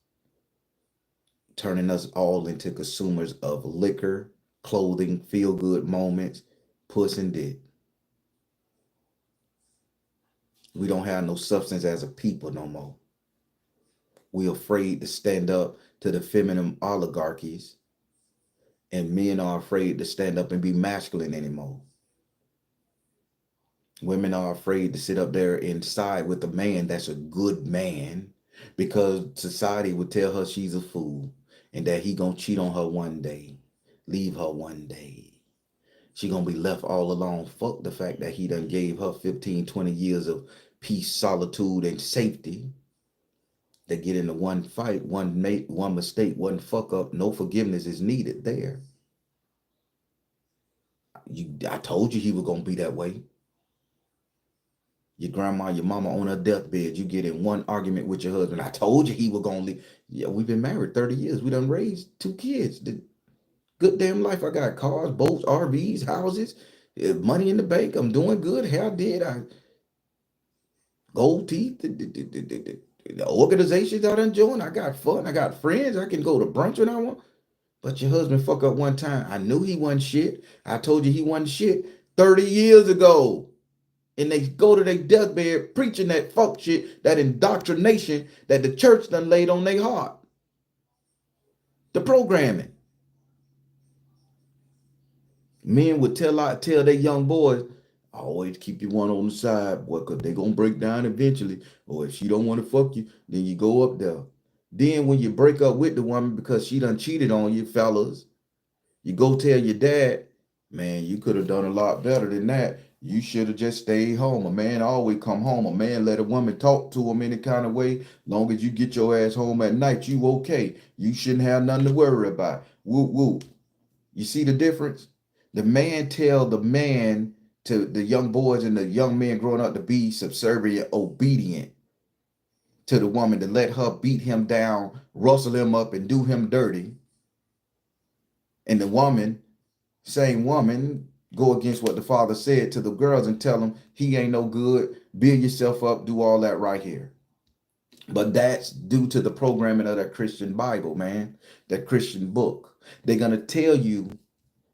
Turning us all into consumers of liquor, clothing, feel good moments, puss and dick. We don't have no substance as a people no more. We're afraid to stand up to the feminine oligarchies, and men are afraid to stand up and be masculine anymore. Women are afraid to sit up there and side with a man that's a good man because society would tell her she's a fool and that he gonna cheat on her one day, leave her one day. She gonna be left all alone. Fuck the fact that he done gave her 15, 20 years of peace, solitude, and safety. They get into one fight, one mistake, one fuck up, no forgiveness is needed there. I told you he was gonna be that way. Your grandma, your mama on her deathbed, you get in one argument with your husband. I told you he was gonna leave. Yeah, we've been married 30 years. We done raised 2 kids. The good damn life. I got cars, boats, RVs, houses, money in the bank. I'm doing good. How did I? Gold teeth, the organizations I done joined. I got fun. I got friends. I can go to brunch when I want. But your husband fuck up one time. I knew he wasn't shit. I told you he wasn't shit 30 years ago. And they go to their deathbed preaching that fuck shit, that indoctrination that the church done laid on their heart. The programming. Men would tell their young boys, always keep your one on the side, boy, because they going to break down eventually. Or if she don't want to fuck you, then you go up there. Then when you break up with the woman because she done cheated on you, fellas, you go tell your dad, man, you could have done a lot better than that. You should have just stayed home. A man always come home. A man let a woman talk to him any kind of way. Long as you get your ass home at night, you okay. You shouldn't have nothing to worry about. Whoop, whoop. You see the difference? The man tell the man to the young boys and the young men growing up to be subservient, obedient to the woman, to let her beat him down, rustle him up, and do him dirty. And the woman, same woman, go against what the father said to the girls and tell them he ain't no good, build yourself up, do all that right here. But that's due to the programming of that Christian Bible, man, that Christian book. They're going to tell you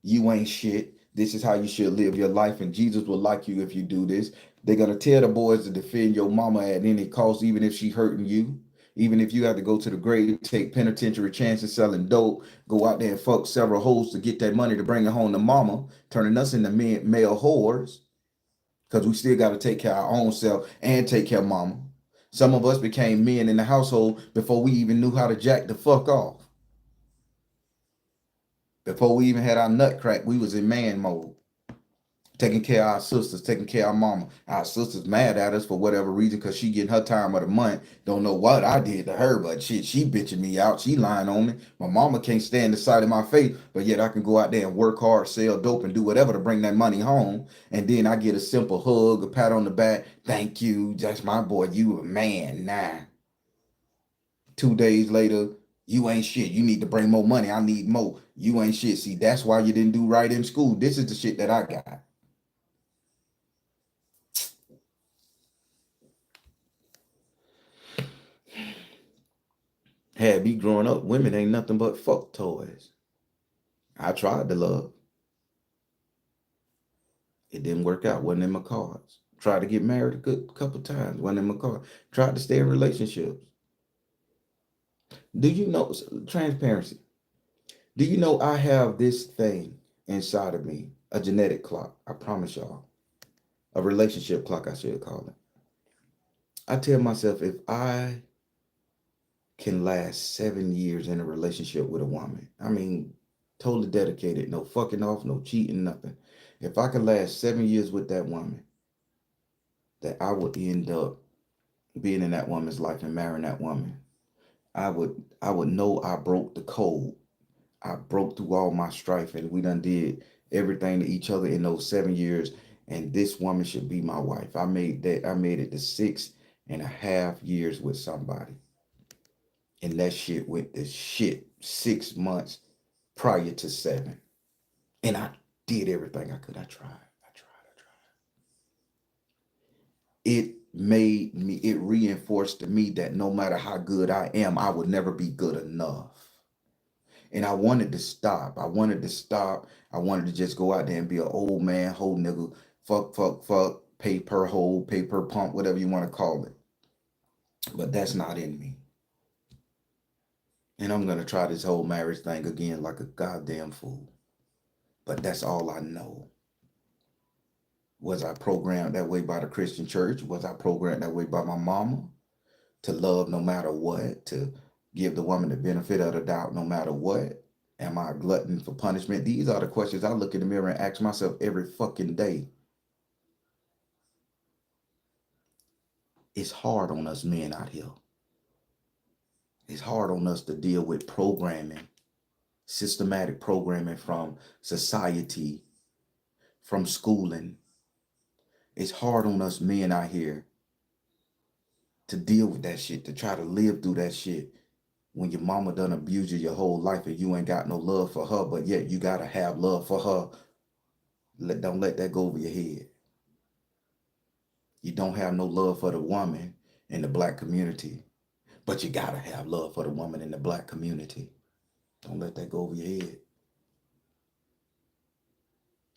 you ain't shit. This is how you should live your life, and Jesus will like you if you do this. They're gonna tell the boys to defend your mama at any cost, even if she hurting you. Even if you have to go to the grave, take penitentiary chances selling dope, go out there and fuck several hoes to get that money to bring it home to mama, turning us into male whores, because we still got to take care of our own self and take care of mama. Some of us became men in the household before we even knew how to jack the fuck off. Before we even had our nut crack, we was in man mode, taking care of our sisters, taking care of our mama. Our sister's mad at us for whatever reason because she getting her time of the month. Don't know what I did to her, but shit, she bitching me out. She lying on me. My mama can't stand the sight of my face, but yet I can go out there and work hard, sell dope, and do whatever to bring that money home. And then I get a simple hug, a pat on the back. Thank you. That's my boy. You a man now. 2 days later, you ain't shit. You need to bring more money. I need more. You ain't shit. See, that's why you didn't do right in school. This is the shit that I got. Had me growing up, women ain't nothing but fuck toys. I tried to love. It didn't work out. Wasn't in my cards. Tried to get married a good couple times. Wasn't in my cards. Tried to stay in relationships. Do you know, transparency? Do you know I have this thing inside of me, a genetic clock? I promise y'all. A relationship clock, I should call it. I tell myself if I can last 7 years in a relationship with a woman, I mean, totally dedicated, no fucking off, no cheating, nothing. If I can last 7 years with that woman, that I would end up being in that woman's life and marrying that woman. I would know I broke the code. I broke through all my strife, and we done did everything to each other in those 7 years. And this woman should be my wife. I made it to 6.5 years with somebody. And that shit went to shit 6 months prior to 7. And I did everything I could. I tried. It reinforced to me that no matter how good I am, I would never be good enough. And I wanted to stop. I wanted to just go out there and be an old man, whole nigga, fuck, pay per hole, pay per pump, whatever you want to call it. But that's not in me. And I'm going to try this whole marriage thing again like a goddamn fool. But that's all I know. Was I programmed that way by the Christian church? Was I programmed that way by my mama? To love no matter what? To give the woman the benefit of the doubt no matter what? Am I a glutton for punishment? These are the questions I look in the mirror and ask myself every fucking day. It's hard on us men out here. It's hard on us to deal with programming, systematic programming from society, from schooling. It's hard on us men out here to deal with that shit, to try to live through that shit when your mama done abused you your whole life and you ain't got no love for her, but yet you gotta have love for her. Don't let that go over your head. You don't have no love for the woman in the black community, but you gotta have love for the woman in the black community. Don't let that go over your head.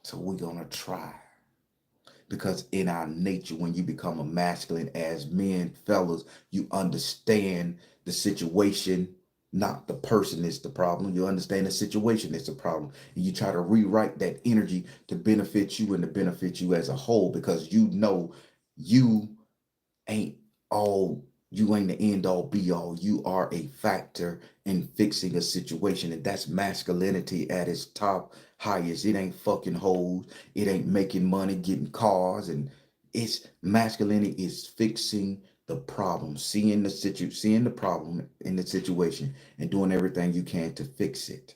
So we're gonna try. Because in our nature, when you become a masculine as men, fellas, you understand the situation. Not the person is the problem. You understand the situation is the problem. And you try to rewrite that energy to benefit you and to benefit you as a whole, because you know you ain't all, you ain't the end all be all. You are a factor in fixing a situation, and that's masculinity at its top highest. It ain't fucking hoes, it ain't making money, getting cars, and it's masculinity is fixing the problem, seeing the problem in the situation and doing everything you can to fix it.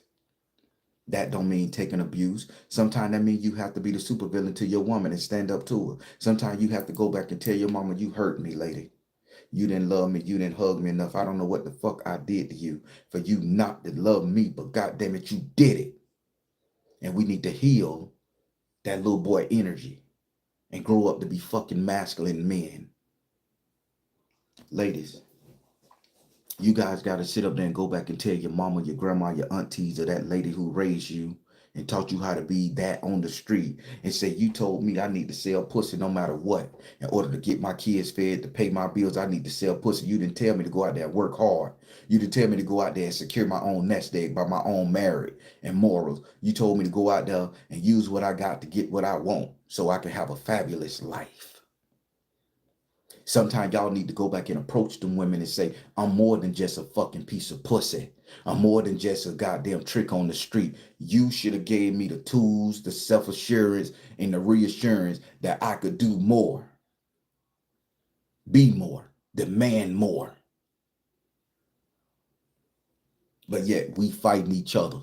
That don't mean taking abuse. Sometimes that means you have to be the supervillain to your woman and stand up to her. Sometimes you have to go back and tell your mama, you hurt me, lady. You didn't love me. You didn't hug me enough. I don't know what the fuck I did to you for you not to love me, but God damn it, you did it. And we need to heal that little boy energy and grow up to be fucking masculine men. Ladies, you guys got to sit up there and go back and tell your mama, your grandma, your aunties, or that lady who raised you and taught you how to be that on the street, and say, you told me I need to sell pussy no matter what. In order to get my kids fed, to pay my bills, I need to sell pussy. You didn't tell me to go out there and work hard. You didn't tell me to go out there and secure my own nest egg by my own merit and morals. You told me to go out there and use what I got to get what I want so I can have a fabulous life. Sometimes y'all need to go back and approach them women and say, I'm more than just a fucking piece of pussy. I'm more than just a goddamn trick on the street. You should have gave me the tools, the self-assurance, and the reassurance that I could do more, be more, demand more. But yet we fighting each other.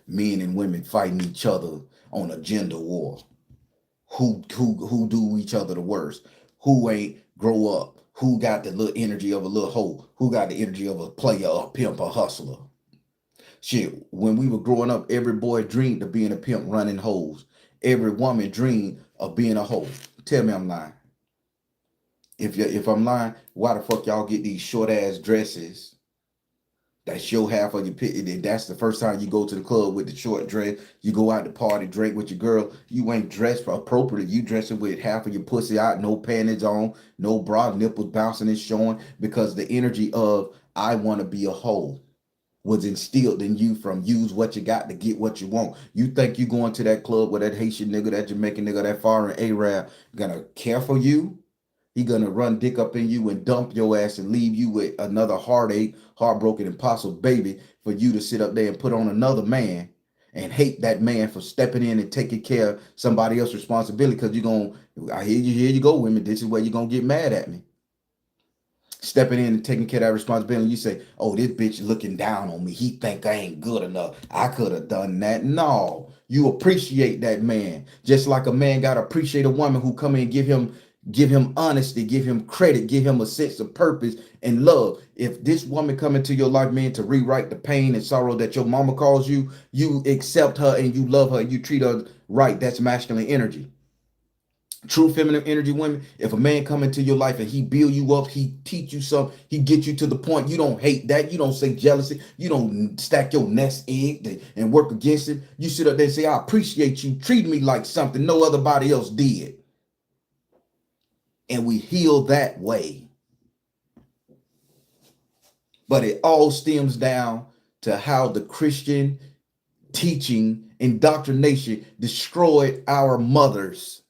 Men and women fighting each other on a gender war. Who do each other the worst? Who ain't grow up? Who got the little energy of a little hoe? Who got the energy of a player, a pimp, a hustler? Shit, when we were growing up, every boy dreamed of being a pimp running hoes. Every woman dreamed of being a hoe. Tell me I'm lying. If I'm lying, why the fuck y'all get these short ass dresses that show half of your pit? That's the first time you go to the club with the short dress. You go out to party, drink with your girl. You ain't dressed appropriately. You dressing with half of your pussy out, no panties on, no bra, nipples bouncing and showing, because the energy of I want to be a hoe was instilled in you from use what you got to get what you want. You think you going to that club with that Haitian nigga, that Jamaican nigga, that foreign Arab gonna care for you? He gonna run dick up in you and dump your ass and leave you with another heartache, heartbroken, impossible baby for you to sit up there and put on another man and hate that man for stepping in and taking care of somebody else's responsibility, because you're gonna, here you go, women, this is where you're gonna get mad at me. Stepping in and taking care of that responsibility. You say, oh, this bitch looking down on me. He think I ain't good enough. I could have done that. No, you appreciate that man. Just like a man got to appreciate a woman who come in and give him honesty, give him credit, give him a sense of purpose and love. If this woman come into your life, man, to rewrite the pain and sorrow that your mama calls you, you accept her and you love her and you treat her right. That's masculine energy. True feminine energy women, if a man come into your life and he build you up, he teach you something, he get you to the point, you don't hate that, you don't say jealousy, you don't stack your nest egg and work against it. You sit up there and say, I appreciate you treating me like something no other body else did. And we heal that way. But it all stems down to how the Christian teaching, indoctrination destroyed our mothers,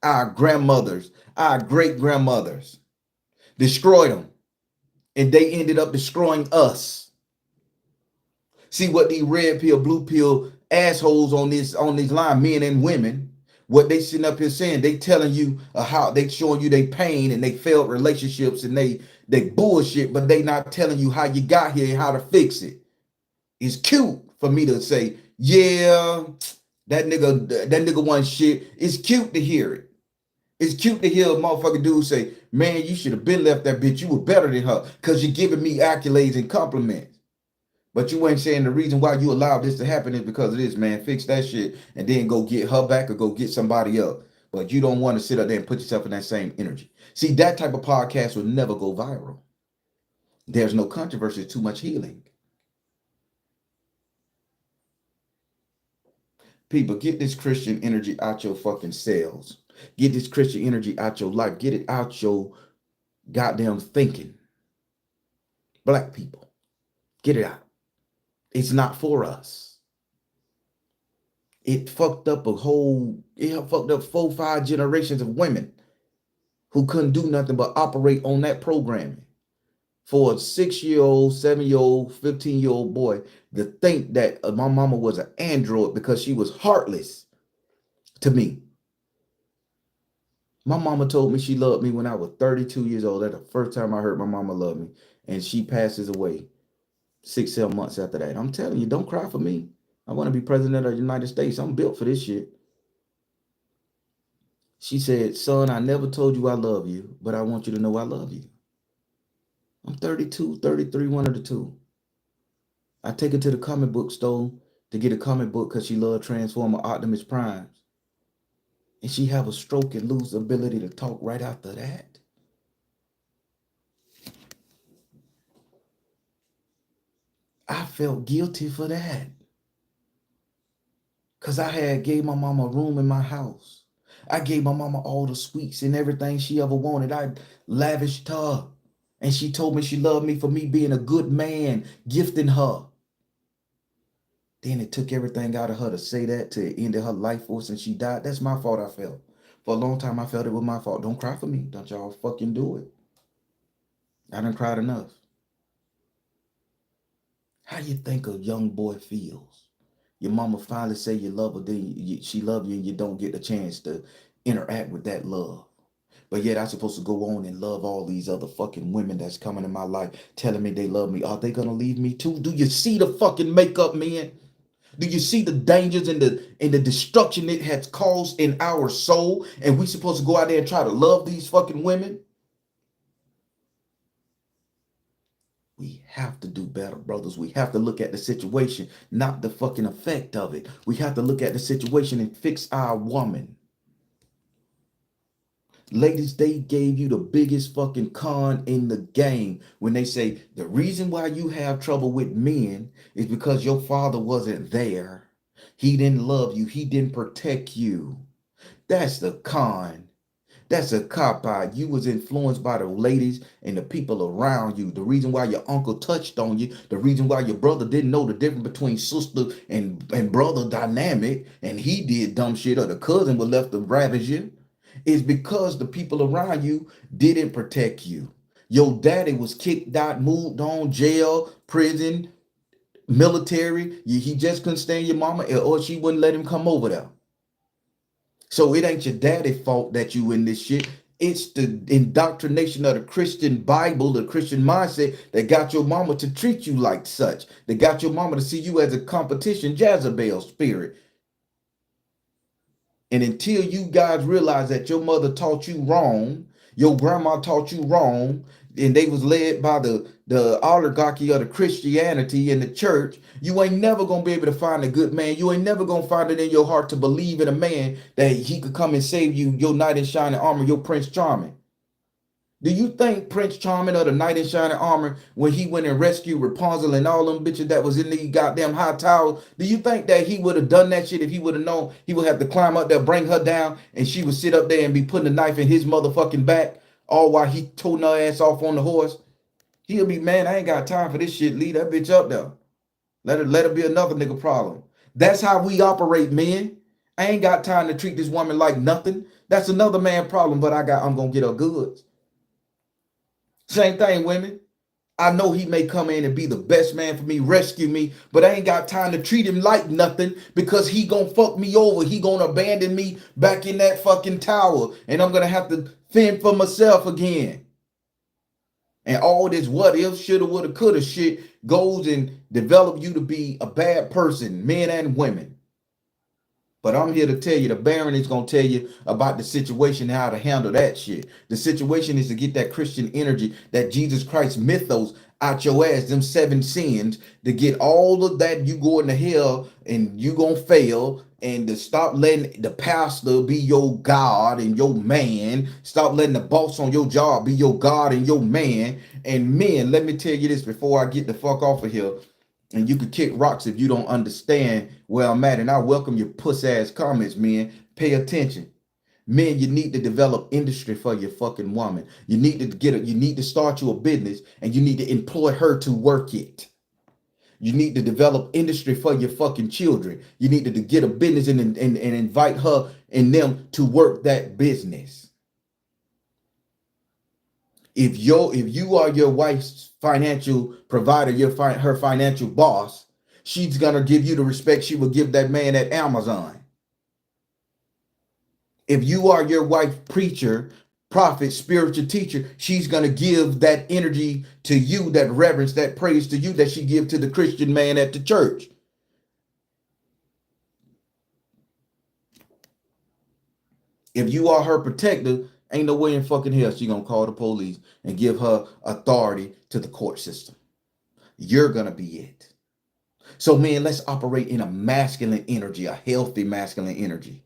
our grandmothers, our great grandmothers. Destroyed them, and they ended up destroying us. See what these red pill, blue pill assholes on this line, men and women, what they sitting up here saying, they telling you how they showing you they pain and they failed relationships and they bullshit, but they not telling you how you got here and how to fix it. It's cute for me to say, yeah, that nigga wasn't shit. It's cute to hear it. It's cute to hear a motherfucking dude say, man, you should have been left that bitch. You were better than her because you're giving me accolades and compliments. But you ain't saying the reason why you allowed this to happen is because of this, man. Fix that shit and then go get her back or go get somebody else. But you don't want to sit up there and put yourself in that same energy. See, that type of podcast will never go viral. There's no controversy, too much healing. People, get this Christian energy out your fucking cells. Get this Christian energy out your life. Get it out your goddamn thinking. Black people, get it out. It's not for us. It fucked up it fucked up 4, 5 generations of women who couldn't do nothing but operate on that programming. For a 6-year-old, 7-year-old, 15-year-old boy to think that my mama was an android because she was heartless to me. My mama told me she loved me when I was 32 years old. That's the first time I heard my mama love me. And she passes away 6, 7 months after that. I'm telling you, don't cry for me. I want to be president of the United States. I'm built for this shit. She said, son, I never told you I love you, but I want you to know I love you. I'm 32, 33, one of the two. I take her to the comic book store to get a comic book because she loved Transformer Optimus Primes. And she have a stroke and lose the ability to talk right after that. I felt guilty for that. Because I had gave my mama a room in my house. I gave my mama all the sweets and everything she ever wanted. I lavished her. And she told me she loved me for me being a good man, gifting her. Then it took everything out of her to say that, to end her life force, and she died. That's my fault, I felt. For a long time, I felt it was my fault. Don't cry for me. Don't y'all fucking do it. I done cried enough. How do you think a young boy feels? Your mama finally say you love her, then she love you, and you don't get the chance to interact with that love. But yet I'm supposed to go on and love all these other fucking women that's coming in my life, telling me they love me. Are they gonna leave me too? Do you see the fucking makeup, man? Do you see the dangers and the destruction it has caused in our soul? And we supposed to go out there and try to love these fucking women? We have to do better, brothers. We have to look at the situation, not the fucking effect of it. We have to look at the situation and fix our woman. Ladies, they gave you the biggest fucking con in the game when they say the reason why you have trouble with men is because your father wasn't there. He didn't love you. He didn't protect you. That's the con. That's a cop out. You was influenced by the ladies and the people around you. The reason why your uncle touched on you, the reason why your brother didn't know the difference between sister and brother dynamic, and he did dumb shit, or the cousin was left to ravage you, is because the people around you didn't protect you. Your daddy was kicked out, moved on, jail, prison, military. He just couldn't stand your mama, or she wouldn't let him come over there. So it ain't your daddy's fault that you in this shit. It's the indoctrination of the Christian Bible, the Christian mindset that got your mama to treat you like such. That got your mama to see you as a competition Jezebel spirit. And until you guys realize that your mother taught you wrong, your grandma taught you wrong, and they was led by the oligarchy of the Christianity in the church, you ain't never gonna be able to find a good man. You ain't never gonna find it in your heart to believe in a man that he could come and save you, your knight in shining armor, your Prince Charming. Do you think Prince Charming of the knight in shining armor, when he went and rescued Rapunzel and all them bitches that was in the goddamn high towers, do you think that he would have done that shit if he would have known he would have to climb up there, bring her down, and she would sit up there and be putting a knife in his motherfucking back, all while he toting her ass off on the horse? He'll be, man, I ain't got time for this shit. Leave that bitch up there. Let her be another nigga problem. That's how we operate, men. I ain't got time to treat this woman like nothing. That's another man problem, but I'm gonna get her goods. Same thing, women. I know he may come in and be the best man for me, rescue me, but I ain't got time to treat him like nothing because he gonna fuck me over. He gonna abandon me back in that fucking tower, and I'm gonna have to fend for myself again. And all this what if, shoulda, woulda, coulda shit goes and develop you to be a bad person, men and women. But I'm here to tell you, the Baron is going to tell you about the situation, how to handle that shit. The situation is to get that Christian energy, that Jesus Christ mythos out your ass, them 7 sins, to get all of that you going to hell and you going to fail, and to stop letting the pastor be your God and your man. Stop letting the boss on your job be your God and your man. And men, let me tell you this before I get the fuck off of here. And you could kick rocks if you don't understand where I'm at. And I welcome your puss ass comments, men. Pay attention. Men, you need to develop industry for your fucking woman. You need to you need to start you a business, and you need to employ her to work it. You need to develop industry for your fucking children. You need to get a business and invite her and them to work that business. If you are your wife's financial provider, her financial boss, she's gonna give you the respect she will give that man at Amazon. If you are your wife preacher, prophet, spiritual teacher, she's gonna give that energy to you, that reverence, that praise to you that she give to the Christian man at the church. If you are her protector, ain't no way in fucking hell she gonna call the police and give her authority to the court system. You're gonna be it. So, man, let's operate in a masculine energy, a healthy masculine energy.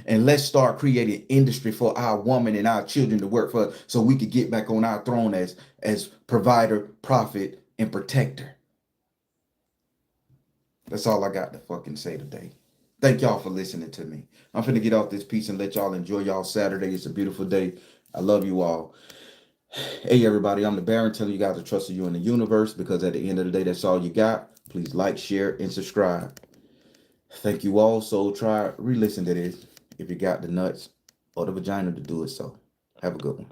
And let's start creating industry for our woman and our children to work for so we could get back on our throne as provider, prophet, and protector. That's all I got to fucking say today. Thank y'all for listening to me. I'm finna get off this piece and let y'all enjoy y'all Saturday. It's a beautiful day. I love you all. Hey, everybody, I'm the Baron telling you guys to trust you in the universe because at the end of the day, that's all you got. Please like, share, and subscribe. Thank you all. So try re-listen to this if you got the nuts or the vagina to do it so. Have a good one.